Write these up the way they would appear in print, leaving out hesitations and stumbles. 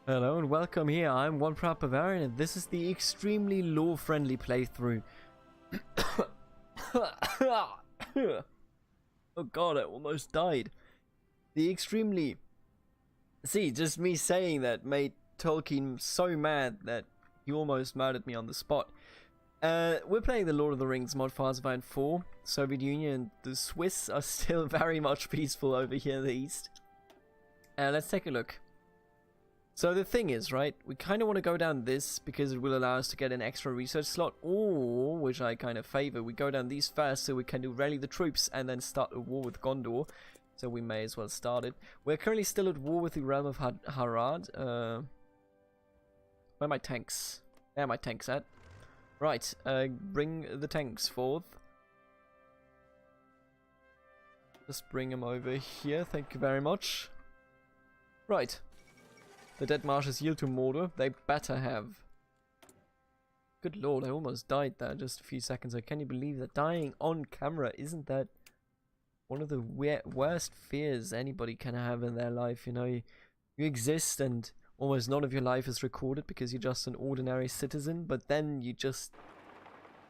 Hello and welcome here, I'm one proud Bavarian and this is the extremely lore-friendly playthrough. Oh god, I almost died. The extremely... See, just me saying that made Tolkien so mad that he almost murdered me on the spot. We're playing the Lord of the Rings mod for Bavarian 4. Soviet Union and the Swiss are still very much peaceful over here in the east. Let's take a look. So the thing is, right, we kind of want to go down this because it will allow us to get an extra research slot, or, which I kind of favor, we go down these first so we can do rally the troops and then start a war with Gondor. So we may as well start it. We're currently still at war with the realm of Harad. Where are my tanks? There are my tanks at. Right, bring the tanks forth. Just bring them over here, thank you very much. Right. The dead marshes yield to Mordor. They better have. Good lord, I almost died there just a few seconds ago. Can you believe that? Dying on camera, isn't that one of the worst fears anybody can have in their life? You know, you exist and almost none of your life is recorded because you're just an ordinary citizen, but then you just...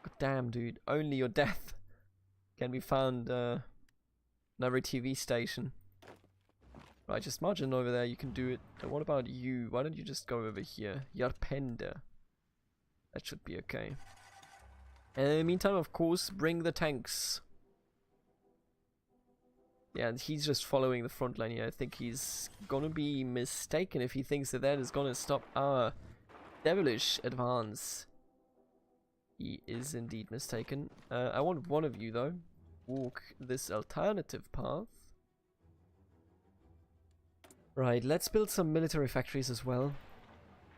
God damn, dude. Only your death can be found on every TV station. Right, just margin over there, you can do it. And what about you? Why don't you just go over here? Yarpende. That should be okay. And in the meantime, of course, bring the tanks. Yeah, and he's just following the front line here. I think he's gonna be mistaken if he thinks that that is gonna stop our devilish advance. He is indeed mistaken. I want one of you, though. Walk this alternative path. Right, let's build some military factories as well.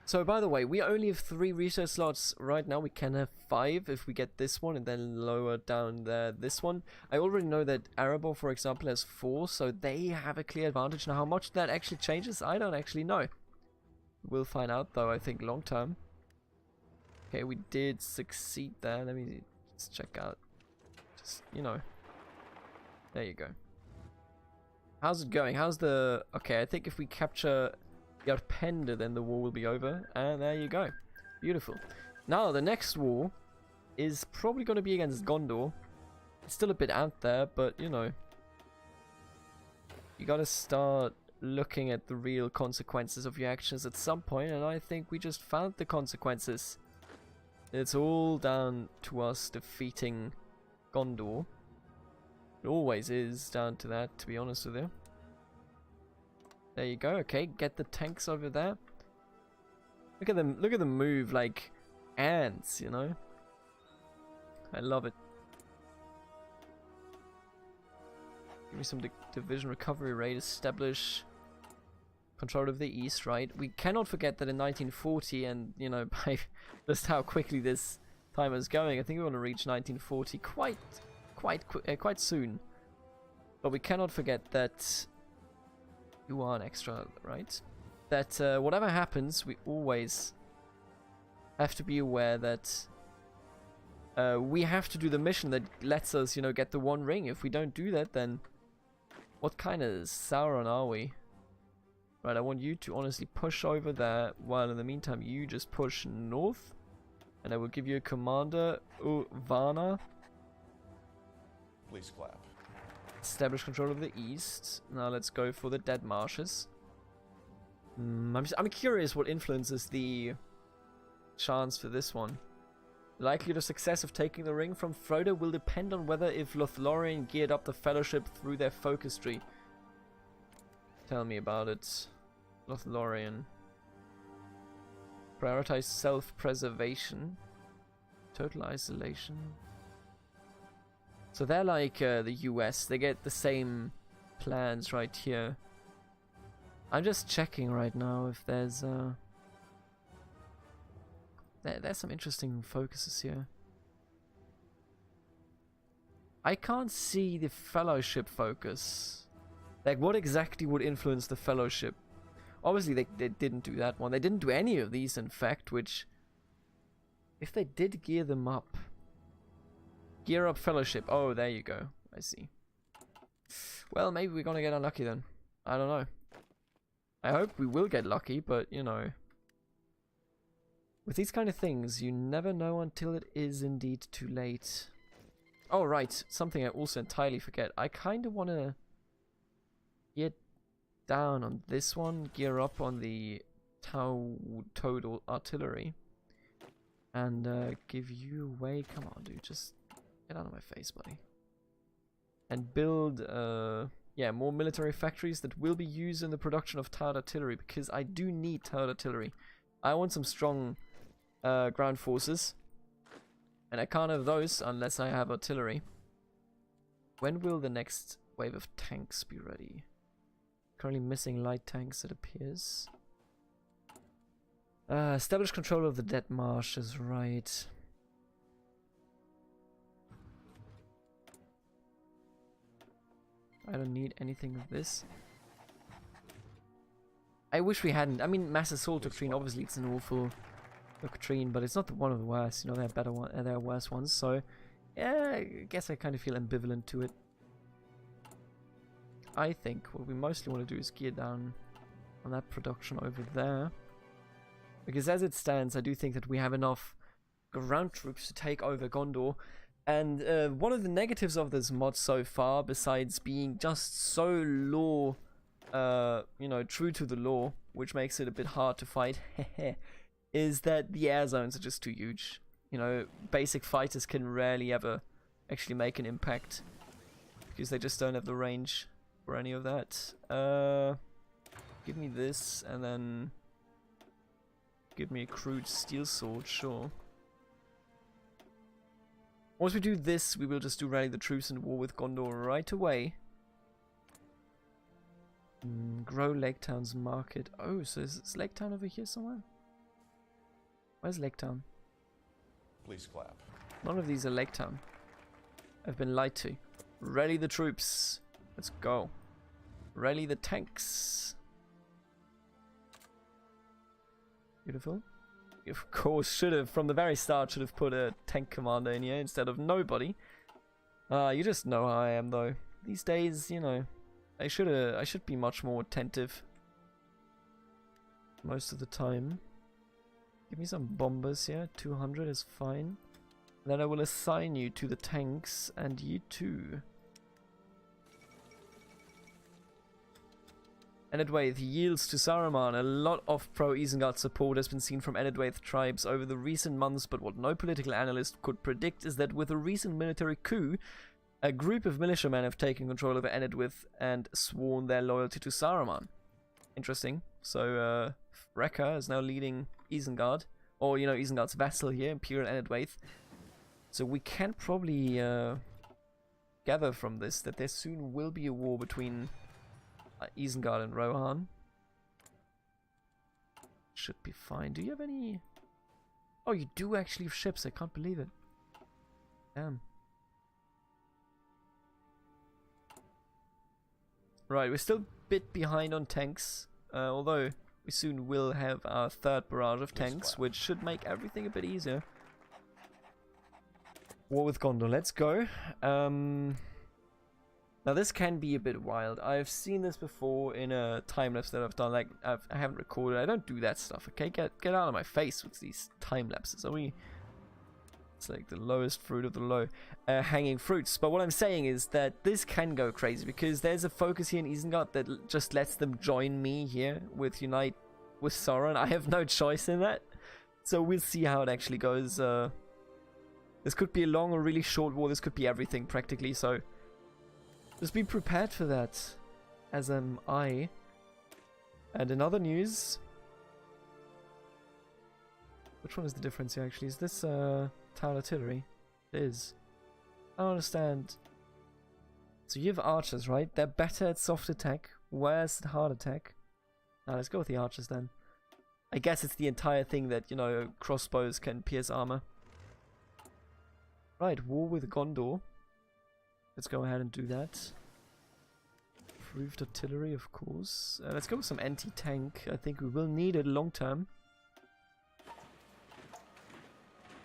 So, by the way, we only have 3 research slots right now. We can have 5 if we get this one and then lower down there this one. I already know that Arabor, for example, has 4, so they have a clear advantage. Now, how much that actually changes, I don't actually know. We'll find out, though, I think, long term. Okay, we did succeed there. Let me just check out. Just, you know. There you go. How's it going? How's the... Okay, I think if we capture Yarpende, then the war will be over. And there you go. Beautiful. Now, the next war is probably going to be against Gondor. It's still a bit out there, but, you know. You gotta start looking at the real consequences of your actions at some point, and I think we just found the consequences. It's all down to us defeating Gondor. It always is down to that, to be honest with you. There you go. Okay, get the tanks over there. Look at them. Look at them move like ants, you know. I love it. Give me some division recovery rate. Establish control of the east. Right. We cannot forget that in 1940, and you know, by just how quickly this time is going, I think we want to reach 1940 quite soon. But we cannot forget that you are an extra, right? That whatever happens, we always have to be aware that we have to do the mission that lets us, you know, get the 1 ring. If we don't do that, then what kind of Sauron are we? Right, I want you to honestly push over there, while in the meantime you just push north. And I will give you a commander, Uvana. Please clap. Establish control of the east. Now let's go for the dead marshes. I'm curious what influences the chance for this one. Likelihood of success of taking the ring from Frodo will depend on whether if Lothlorien geared up the Fellowship through their focus tree. Tell me about it. Lothlorien. Prioritize self-preservation. Total isolation. So they're like the US, they get the same plans right here. I'm just checking right now if there's there's some interesting focuses here. I can't see the Fellowship focus. Like, what exactly would influence the Fellowship? Obviously they didn't do that one. They didn't do any of these, in fact, which... If they did gear them up... Gear up Fellowship. Oh, there you go. I see. Well, maybe we're gonna get unlucky then. I don't know. I hope we will get lucky, but you know, with these kind of things, you never know until it is indeed too late. Oh, right. Something I also entirely forget. I kind of want to get down on this one, gear up on the total artillery, and give you away. Come on, dude. Just get out of my face, buddy. And build, yeah, more military factories that will be used in the production of towed artillery, because I do need towed artillery. I want some strong ground forces. And I can't have those unless I have artillery. When will the next wave of tanks be ready? Currently missing light tanks, it appears. Establish control of the dead marshes, right. I don't need anything of this. I wish we hadn't. I mean, mass assault doctrine, obviously it's an awful doctrine, but it's not one of the worst. You know, there are better ones, there are worse ones. So, yeah, I guess I kind of feel ambivalent to it. I think what we mostly want to do is gear down on that production over there, because as it stands, I do think that we have enough ground troops to take over Gondor. And one of the negatives of this mod so far, besides being just so law, you know, true to the law, which makes it a bit hard to fight, is that the air zones are just too huge. You know, basic fighters can rarely ever actually make an impact, because they just don't have the range for any of that. Give me this, and then give me a crude steel sword, sure. Once we do this, we will just do rally the troops and war with Gondor right away. Grow Lake Town's market. Oh, so is Lake Town over here somewhere? Where's Lake Town? Please clap. None of these are Lake Town. I've been lied to. Rally the troops. Let's go. Rally the tanks. Beautiful. Of course, should have, from the very start, should have put a tank commander in here instead of nobody. You just know how I am, though. These days, you know, I should be much more attentive. Most of the time. Give me some bombers here. 200 is fine. Then I will assign you to the tanks, and you too. Enedwaith yields to Saruman. A lot of pro-Isengard support has been seen from Enedwaith tribes over the recent months, but what no political analyst could predict is that with a recent military coup, a group of militiamen have taken control over Enedwaith and sworn their loyalty to Saruman. Interesting. So, Wrecker is now leading Isengard, or, you know, Isengard's vassal here, Imperial Enedwaith. So we can probably gather from this that there soon will be a war between Isengard and Rohan. Should be fine. Do you have any... Oh, you do actually have ships. I can't believe it. Damn. Right, we're still a bit behind on tanks. Although we soon will have our third barrage of tanks, which should make everything a bit easier. War with Gondor. Let's go. Now this can be a bit wild. I've seen this before in a time-lapse that I've done. Like, I haven't recorded. I don't do that stuff, okay? Get out of my face with these time-lapses. Are we... It's like the lowest fruit of the low hanging fruits. But what I'm saying is that this can go crazy, because there's a focus here in Isengard that just lets them join me here with Unite with Sauron. I have no choice in that. So we'll see how it actually goes. This could be a long or really short war. This could be everything practically. So... just be prepared for that, as am I. And in other news... Which one is the difference here, actually? Is this, town artillery? It is. I don't understand. So you have archers, right? They're better at soft attack. Where's the hard attack? Now let's go with the archers, then. I guess it's the entire thing that, you know, crossbows can pierce armor. Right, war with Gondor. Let's go ahead and do that. Improved artillery, of course. Let's go with some anti-tank. I think we will need it long term.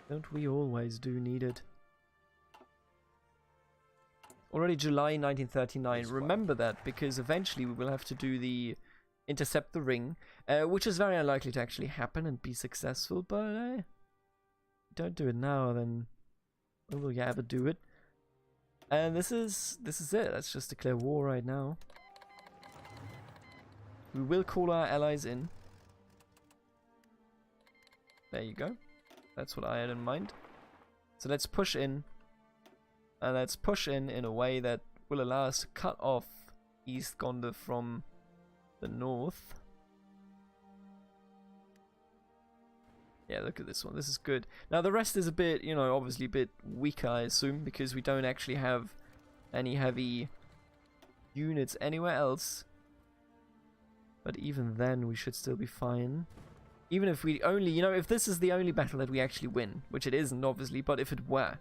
Don't we always do need it? Already July 1939. Remember that, because eventually we will have to do the intercept the ring, which is very unlikely to actually happen and be successful, but don't do it now, then when will you ever do it? And this is it. Let's just declare war right now. We will call our allies in. There you go. That's what I had in mind. So let's push in. And let's push in a way that will allow us to cut off East Gondor from the north. Yeah, look at this one. This is good. Now the rest is a bit, you know, obviously a bit weaker, I assume, because we don't actually have any heavy units anywhere else. But even then, we should still be fine. Even if we only, you know, if this is the only battle that we actually win, which it isn't, obviously, but if it were,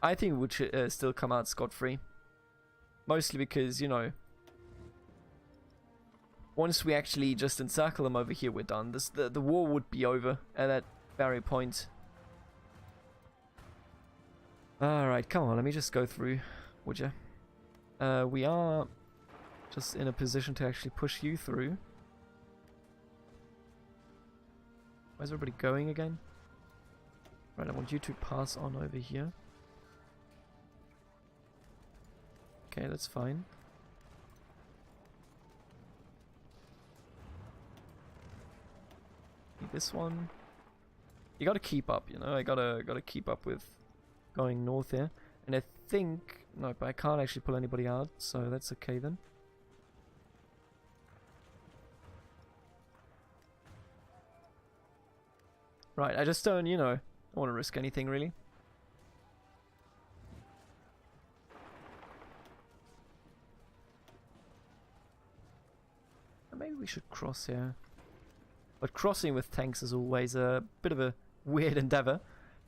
I think we would still come out scot-free. Mostly because, you know, once we actually just encircle them over here, we're done. The war would be over at that very point. Alright, come on, let me just go through, would you? We are just in a position to actually push you through. Where's everybody going again? Right, I want you to pass on over here. Okay, that's fine. This one. You gotta keep up, you know. I gotta keep up with going north here. And I think no, but I can't actually pull anybody out, so that's okay then. Right, I just don't, you know, don't want to risk anything really. Maybe we should cross here. But crossing with tanks is always a bit of a weird endeavor,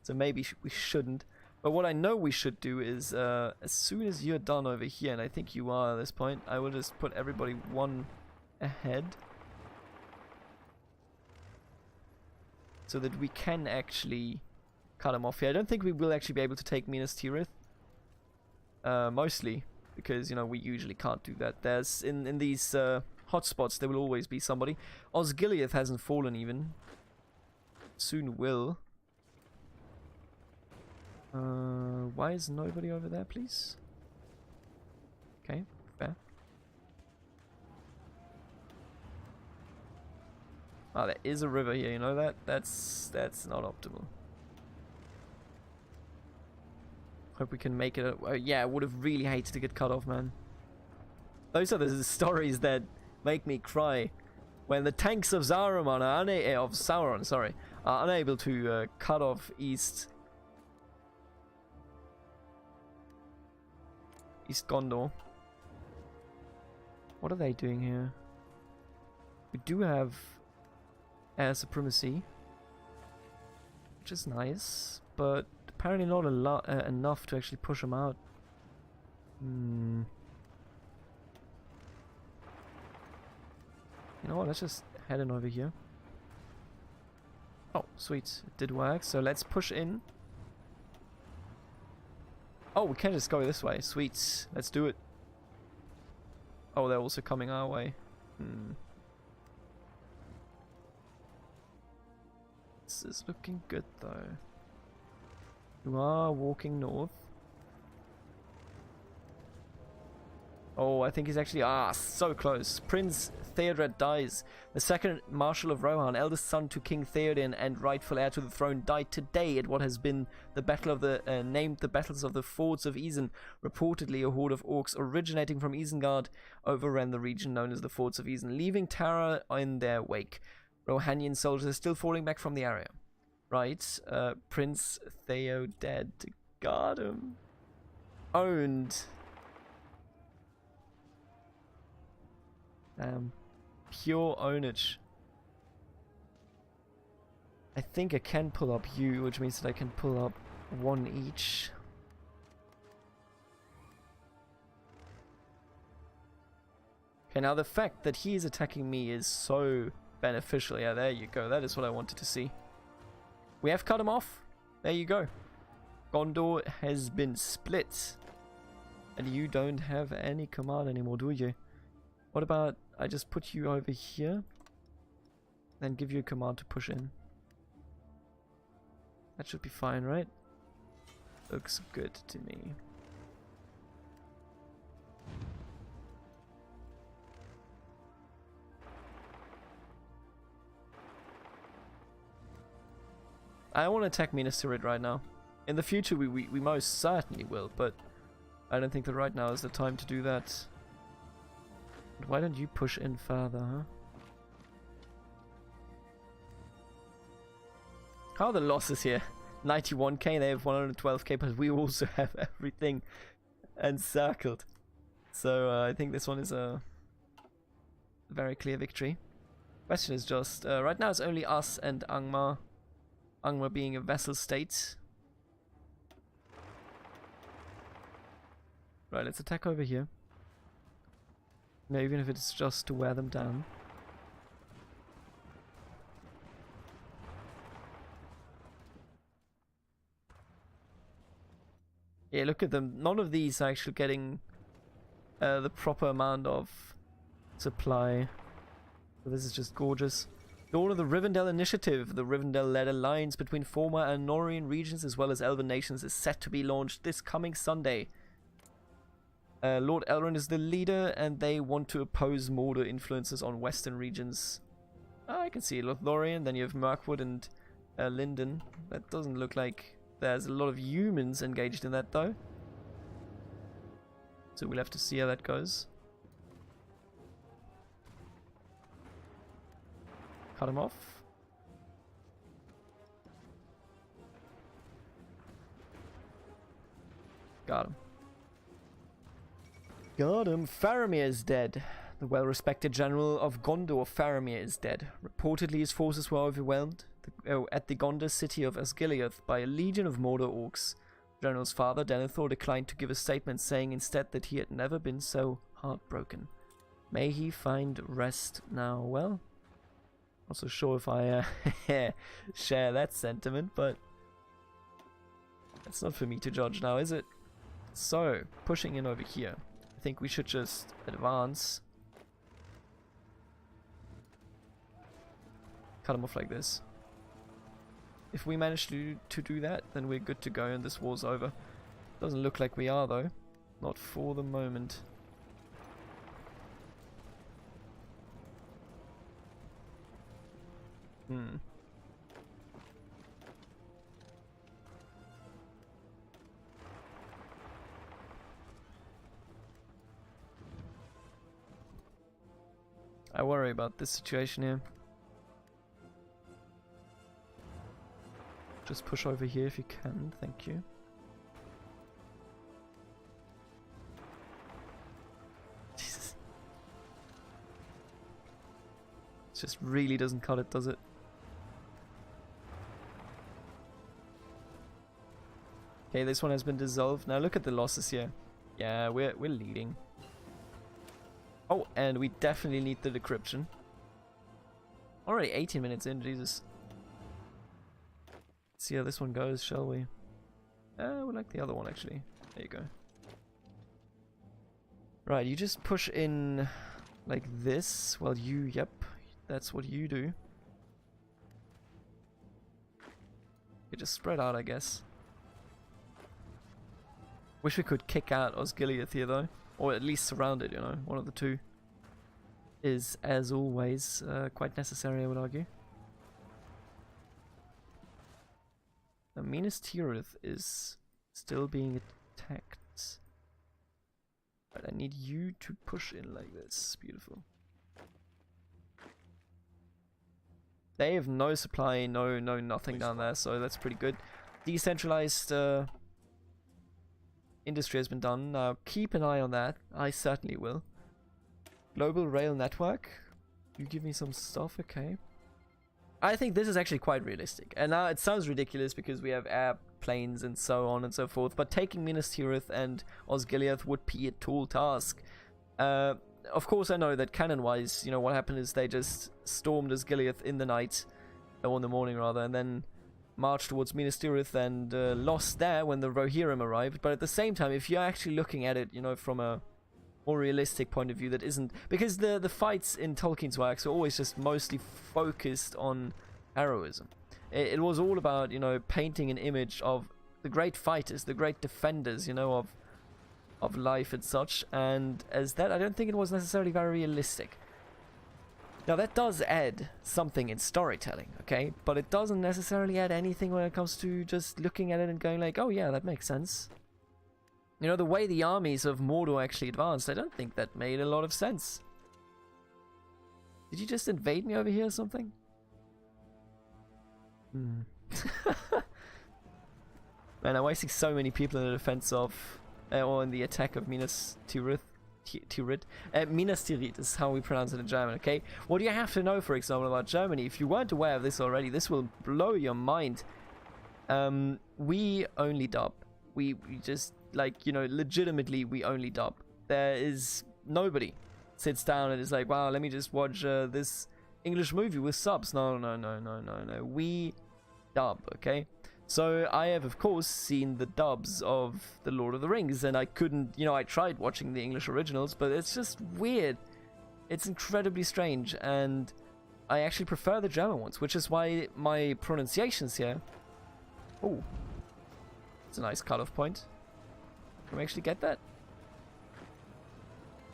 so maybe we shouldn't. But what I know we should do is, as soon as you're done over here, and I think you are at this point, I will just put everybody one ahead. So that we can actually cut them off here. I don't think we will actually be able to take Minas Tirith. Mostly because, you know, we usually can't do that. There's, in these hotspots, there will always be somebody. Osgiliath hasn't fallen even. Soon will. Why is nobody over there, please? Okay, fair. Ah, there is a river here, you know that? That's not optimal. Hope we can make it. Yeah, I would have really hated to get cut off, man. Those are the stories that make me cry. When the tanks of Sauron are unable to cut off East Gondor. What are they doing here? We do have air supremacy, which is nice, but apparently not enough to actually push them out. You know what, let's just head in over here. Oh, sweet, it did work, so let's push in. Oh, we can just go this way, sweet, let's do it. Oh, they're also coming our way. This is looking good though. You are walking north. Oh, I think he's actually... so close. Prince Theodred dies. The second Marshal of Rohan, eldest son to King Theoden and rightful heir to the throne, died today at what has been the battle of the... named the Battles of the Fords of Isen. Reportedly, a horde of orcs originating from Isengard overran the region known as the Fords of Isen, leaving terror in their wake. Rohanian soldiers are still falling back from the area. Right, Prince Theoden, got him. Owned. Pure ownage. I think I can pull up you, which means that I can pull up one each. Okay, now the fact that he is attacking me is so beneficial. Yeah, there you go. That is what I wanted to see. We have cut him off. There you go. Gondor has been split. And you don't have any command anymore, do you? What about I just put you over here. Then give you a command to push in. That should be fine, right? Looks good to me. I don't want to attack Minas Tirith right now. In the future we most certainly will, but I don't think that right now is the time to do that. But why don't you push in further, huh? How are the losses here? 91k, they have 112k, but we also have everything encircled. So I think this one is a very clear victory. Question is just, right now it's only us and Angmar. Angmar being a vassal state. Right, let's attack over here. No, even if it's just to wear them down. Yeah, look at them. None of these are actually getting the proper amount of supply. So this is just gorgeous. Dawn of the Rivendell Initiative. The Rivendell-led alliance between former and Norian regions as well as Elven nations is set to be launched this coming Sunday. Lord Elrond is the leader and they want to oppose Mordor influences on western regions. I can see Lothlorien, then you have Mirkwood and Linden. That doesn't look like there's a lot of humans engaged in that though. So we'll have to see how that goes. Cut him off. Got him. Got him. Faramir is dead. The well-respected general of Gondor, Faramir, is dead. Reportedly his forces were overwhelmed at the Gondor city of Osgiliath by a legion of Mordor orcs. The general's father, Denethor, declined to give a statement, saying instead that he had never been so heartbroken. May he find rest now. Well, not so sure if I share that sentiment, but that's not for me to judge now, is it? So, pushing in over here. I think we should just advance. Cut him off like this. If we manage to do that, then we're good to go and this war's over. Doesn't look like we are though. Not for the moment. I worry about this situation here. Just push over here if you can, thank you. Jesus. It just really doesn't cut it, does it? Okay, this one has been dissolved. Now look at the losses here. Yeah, we're leading. Oh, and we definitely need the decryption. Already 18 minutes in, Jesus. Let's see how this one goes, shall we? We like the other one actually. There you go. Right, you just push in like this. Well, yep, that's what you do. You just spread out, I guess. Wish we could kick out Osgiliath here though. Or at least surround it, you know. One of the two is, as always, quite necessary, I would argue. Now, Minas Tirith is still being attacked. But I need you to push in like this. Beautiful. They have no supply, no nothing down there, so that's pretty good. Decentralized industry has been done. Now keep an eye on that. I certainly will. Global rail network. You give me some stuff, okay. I think this is actually quite realistic. And now it sounds ridiculous because we have airplanes and so on and so forth, but taking Minas Tirith and Osgiliath would be a tall task. Of course I know that canon-wise, you know, what happened is they just stormed Osgiliath in the night, or in the morning rather, and then marched towards Minas Tirith and lost there when the Rohirrim arrived. But at the same time, if you're actually looking at it, you know, from a more realistic point of view that isn't, because the fights in Tolkien's works are always just mostly focused on heroism. It was all about, you know, painting an image of the great fighters, the great defenders, you know, of life and such, and as that, I don't think it was necessarily very realistic. Now that does add something in storytelling, okay, but it doesn't necessarily add anything when it comes to just looking at it and going like, oh yeah, that makes sense. You know, the way the armies of Mordor actually advanced, I don't think that made a lot of sense. Did you just invade me over here or something? Man, I'm wasting so many people in the defense of, or in the attack of Minas Tirith. Minas Tirith is how we pronounce it in German, okay? What do you have to know, for example, about Germany? If you weren't aware of this already, this will blow your mind. We only dub. We just, like, you know, legitimately, we only dub. There is nobody sits down and is like, wow, let me just watch this English movie with subs. No. We dub, okay? So I have, of course, seen the dubs of The Lord of the Rings, and I couldn't, you know, I tried watching the English originals, but it's just weird. It's incredibly strange, and I actually prefer the German ones, which is why my pronunciations here... Oh, it's a nice cut-off point. Can we actually get that?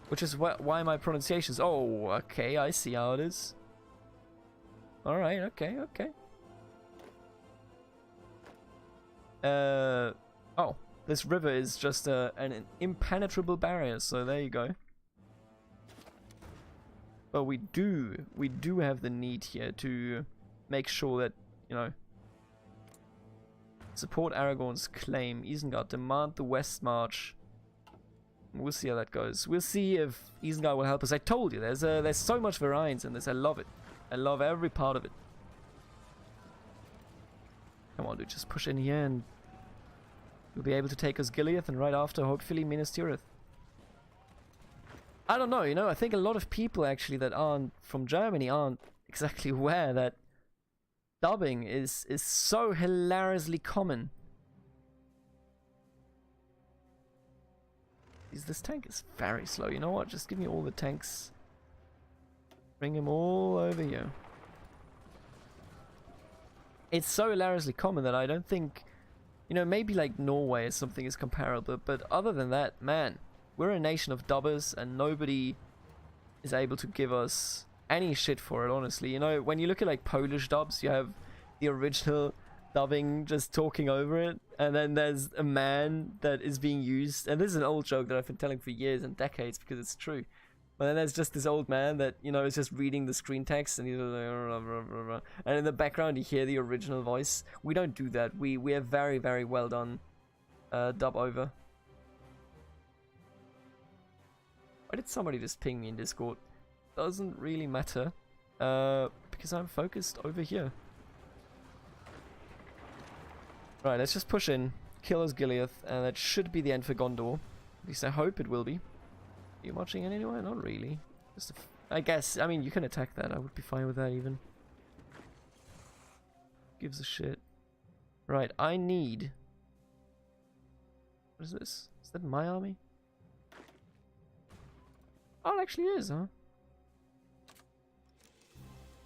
Which is why my pronunciations... Oh, okay, I see how it is. Alright, okay. Oh, this river is just an impenetrable barrier, so there you go. But we do have the need here to make sure that, you know, support Aragorn's claim. Isengard, demand the West March. We'll see how that goes. We'll see if Isengard will help us. I told you, there's so much variance in this. I love it. I love every part of it. Come on, dude, just push in here and we'll be able to take Osgiliath, and right after, hopefully, Minas Tirith. I don't know, you know, I think a lot of people actually that aren't from Germany aren't exactly aware that dubbing is so hilariously common. This tank is very slow. You know what? Just give me all the tanks. Bring them all over here. It's so hilariously common that I don't think... You know, maybe like Norway or something is comparable, but other than that, man, we're a nation of dubbers and nobody is able to give us any shit for it, honestly. You know, when you look at like Polish dubs, you have the original dubbing just talking over it, and then there's a man that is being used, and this is an old joke that I've been telling for years and decades because it's true. But then there's just this old man that, you know, is just reading the screen text, and he's like, and in the background you hear the original voice. We don't do that. We are very, very well done dub over. Why did somebody just ping me in Discord? Doesn't really matter, because I'm focused over here. Right, let's just push in, kill Osgiliath, and that should be the end for Gondor. At least I hope it will be. Are you marching in anywhere? Not really. Just I guess, I mean, you can attack that. I would be fine with that even. Gives a shit. Right, I need... What is this? Is that my army? Oh, it actually is, huh?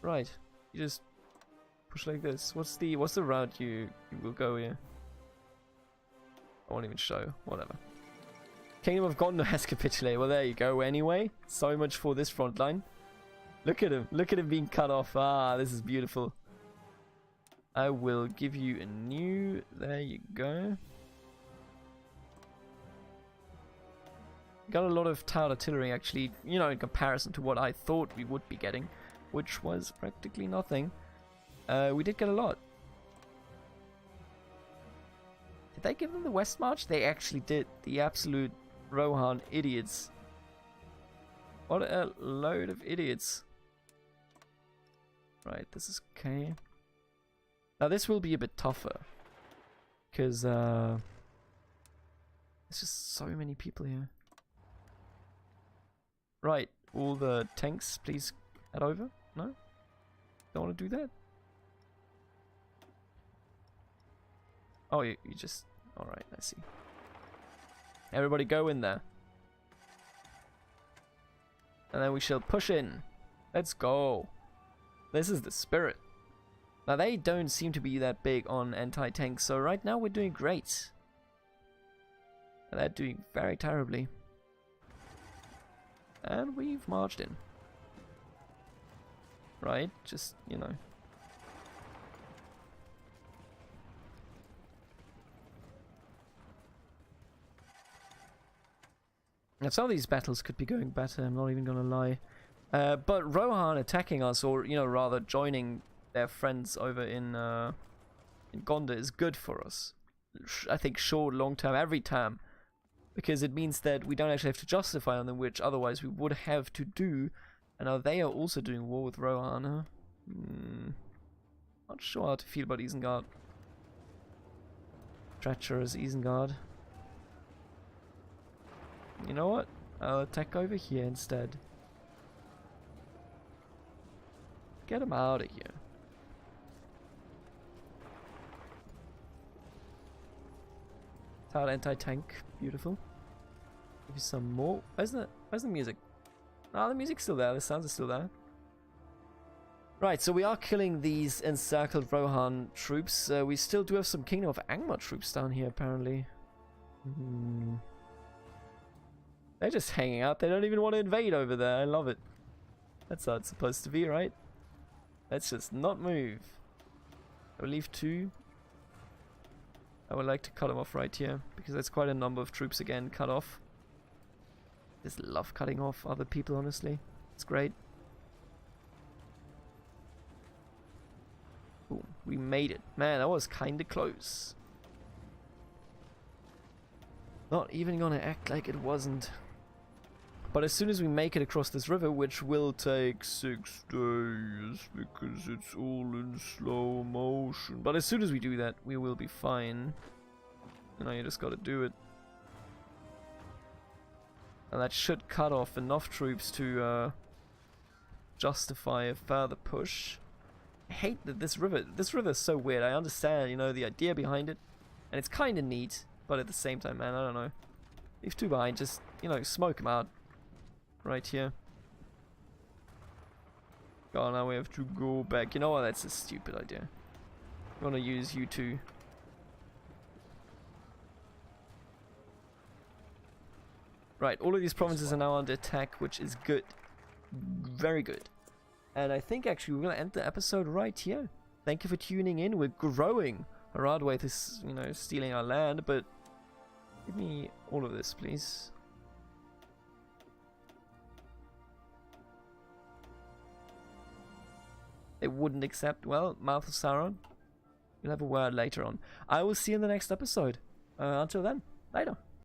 Right, you just push like this. What's the route you will go here? I won't even show. Whatever. Kingdom of Gondor has capitulated. Well, there you go. Anyway, so much for this front line. Look at him. Look at him being cut off. Ah, this is beautiful. I will give you a new... There you go. Got a lot of towered artillery, actually, you know, in comparison to what I thought we would be getting, which was practically nothing. We did get a lot. Did they give them the West March? They actually did. The absolute Rohan idiots. What a load of idiots. Right, this is okay. Now this will be a bit tougher. Because, there's just so many people here. Right, all the tanks, please head over. No? Don't want to do that? Oh, you just... Alright, I see. Everybody go in there. And then we shall push in. Let's go. This is the spirit. Now they don't seem to be that big on anti-tank, so right now we're doing great. And they're doing very terribly. And we've marched in. Right? Just, you know. Now some of these battles could be going better, I'm not even gonna lie. But Rohan attacking us, or, you know, rather joining their friends over in Gonda is good for us. I think short, long term, every time. Because it means that we don't actually have to justify on them, which otherwise we would have to do. And now they are also doing war with Rohan, huh? Not sure how to feel about Isengard. Treacherous Isengard. You know what? I'll attack over here instead. Get him out of here. Tower anti-tank. Beautiful. Give you some more. Where's the music? Ah, the music's still there. The sounds are still there. Right, so we are killing these encircled Rohan troops. We still do have some Kingdom of Angmar troops down here, apparently. They're just hanging out. They don't even want to invade over there. I love it. That's how it's supposed to be, right? Let's just not move. I will leave 2. I would like to cut them off right here, because that's quite a number of troops again cut off. Just love cutting off other people, honestly. It's great. Ooh, we made it. Man, that was kinda close. Not even gonna act like it wasn't. But as soon as we make it across this river, which will take 6 days, because it's all in slow motion. But as soon as we do that, we will be fine. You know, you just gotta do it. And that should cut off enough troops to justify a further push. I hate that this river is so weird. I understand, you know, the idea behind it. And it's kinda neat, but at the same time, man, I don't know. Leave 2 behind, just, you know, smoke them out. Right here. God, now we have to go back. You know what? That's a stupid idea. I'm gonna use you 2. Right, all of these provinces are now under attack, which is good. Very good. And I think actually we're gonna end the episode right here. Thank you for tuning in. We're growing. Aradwaith is, you know, stealing our land, but give me all of this, please. They wouldn't accept. Well, Mouth of Sauron. We'll have a word later on. I will see you in the next episode. Until then, later.